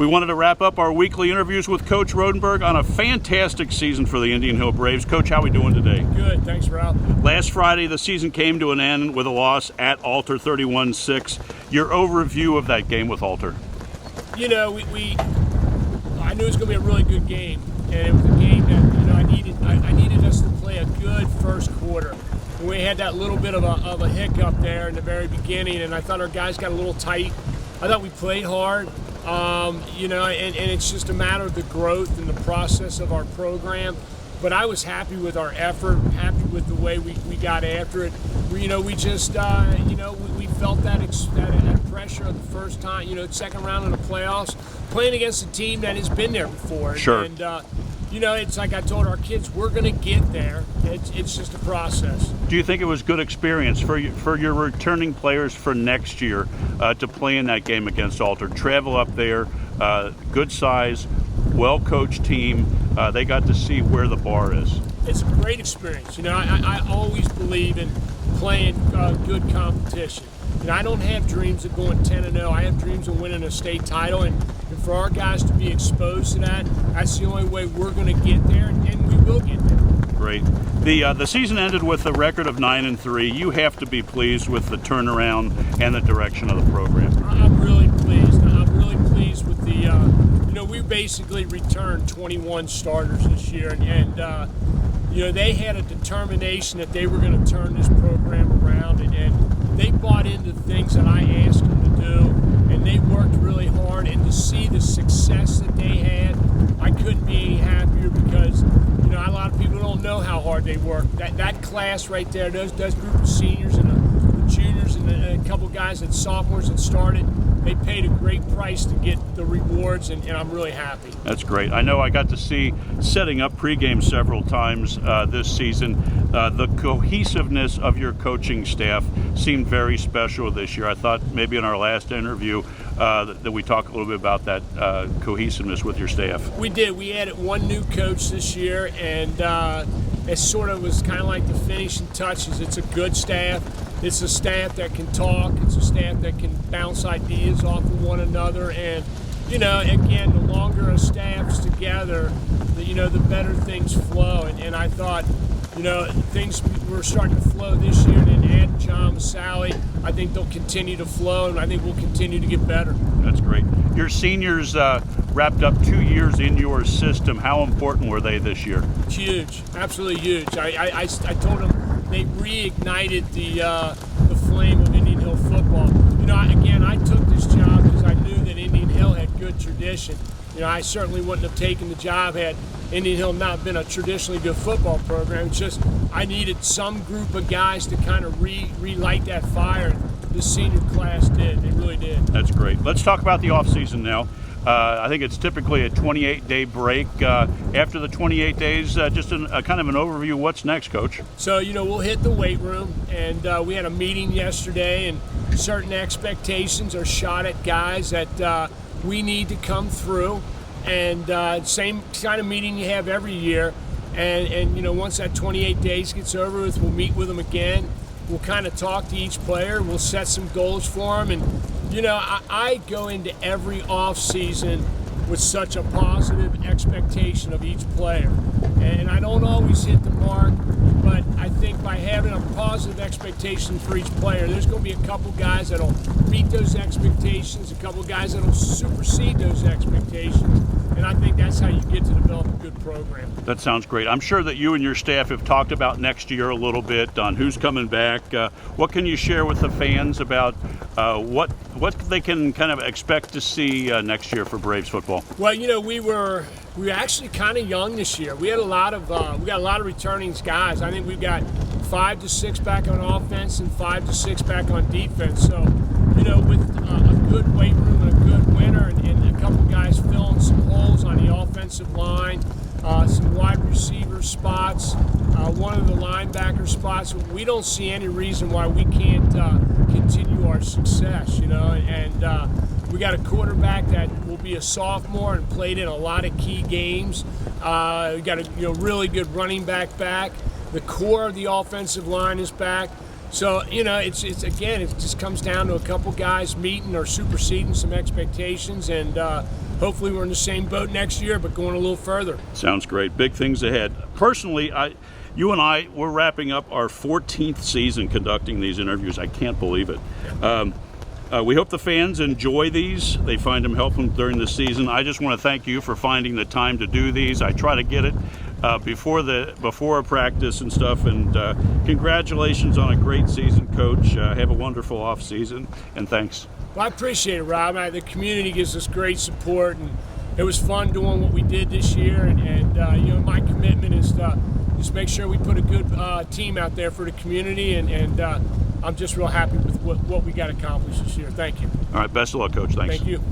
We wanted to wrap up our weekly interviews with Coach Rodenberg on a fantastic season for the Indian Hill Braves. Coach, how are we doing today? Good, thanks, Ralph. Last Friday, the season came to an end with a loss at Alter 31-6. Your overview of that game with Alter? You know, I knew it was going to be a really good game, and it was a game that I needed us to play a good first quarter. And we had that little bit of a hiccup there in the very beginning, and I thought our guys got a little tight. I thought we played hard. And it's just a matter of the growth and the process of our program. But I was happy with our effort, happy with the way we got after it. We felt that pressure of the first time, second round of the playoffs, playing against a team that has been there before. Sure. And it's like I told our kids, we're going to get there. It's just a process. Do you think it was good experience for your returning players for next year to play in that game against Alter? Travel up there, good size, well-coached team. They got to see where the bar is. It's a great experience. I always believe in playing good competition. I don't have dreams of going 10-0. I have dreams of winning a state title, and for our guys to be exposed to that, that's the only way we're going to get there, and we will get there. Great. The season ended with a record of 9-3. You have to be pleased with the turnaround and the direction of the program. I'm really pleased. I'm really pleased with the. We basically returned 21 starters this year, and they had a determination that they were going to turn this program around, and they bought into the things that I asked them to do, and they worked really hard. And to see the success that they had, I couldn't be any happier because a lot of people don't know how hard they work. That class right there, those group of seniors and the juniors and a couple guys that sophomores that started, they paid a great price to get the rewards, and I'm really happy. That's great. I know I got to see setting up pregame several times this season. The cohesiveness of your coaching staff seemed very special this year. I thought maybe in our last interview that we talk a little bit about that cohesiveness with your staff. We did. We added one new coach this year, and it sort of was kind of like the finishing touches. It's a good staff. It's a staff that can talk. It's a staff that can bounce ideas off of one another. And, again, the longer a staff's together, the better things flow. And I thought, things were starting to flow this year. And then add John Masali, I think they'll continue to flow, and I think we'll continue to get better. That's great. Your seniors wrapped up 2 years in your system. How important were they this year? Huge, absolutely huge. I told them they reignited the flame of Indian Hill football. I took this job because I knew that Indian Hill had good tradition. I certainly wouldn't have taken the job had Indian Hill not been a traditionally good football program. It's just I needed some group of guys to kind of relight that fire. This senior class did. They really did. That's great. Let's talk about the off season now. I think it's typically a 28-day break. After the 28 days, just a kind of an overview. What's next, Coach? So, we'll hit the weight room, and we had a meeting yesterday, and certain expectations are shot at guys that we need to come through, and same kind of meeting you have every year. And once that 28 days gets over with, we'll meet with them again. We'll kind of talk to each player. We'll set some goals for them, and I go into every off season with such a positive expectation of each player. And I don't always hit the mark, but I think by having a positive expectation for each player, there's going to be a couple guys that'll meet those expectations, a couple guys that'll supersede those expectations. And I think that's how you get to develop a good program. That sounds great. I'm sure that you and your staff have talked about next year a little bit on who's coming back. What can you share with the fans about what they can kind of expect to see next year for Braves football? Well, we were actually kind of young this year. We got a lot of returning guys. I think we've got 5 to 6 back on offense and 5 to 6 back on defense. So, with a good weight room and a good winter and a couple guys filling some holes on the offensive line, some wide receiver spots, one of the linebacker spots, we don't see any reason why we can't continue our success, and we got a quarterback that will be a sophomore and played in a lot of key games. We got a really good running back. The core of the offensive line is back. So, it's again, it just comes down to a couple guys meeting or superseding some expectations, and hopefully we're in the same boat next year, but going a little further. Sounds great. Big things ahead. Personally, you and I, we're wrapping up our 14th season conducting these interviews. I can't believe it. We hope the fans enjoy these. They find them helpful during the season. I just want to thank you for finding the time to do these. I try to get it before a practice and stuff. And congratulations on a great season, Coach. Have a wonderful off season, and thanks. Well, I appreciate it, Rob. The community gives us great support, and it was fun doing what we did this year. And my commitment is to just make sure we put a good team out there for the community, and I'm just real happy with what we got accomplished this year. Thank you. All right, best of luck, Coach. Thanks. Thank you.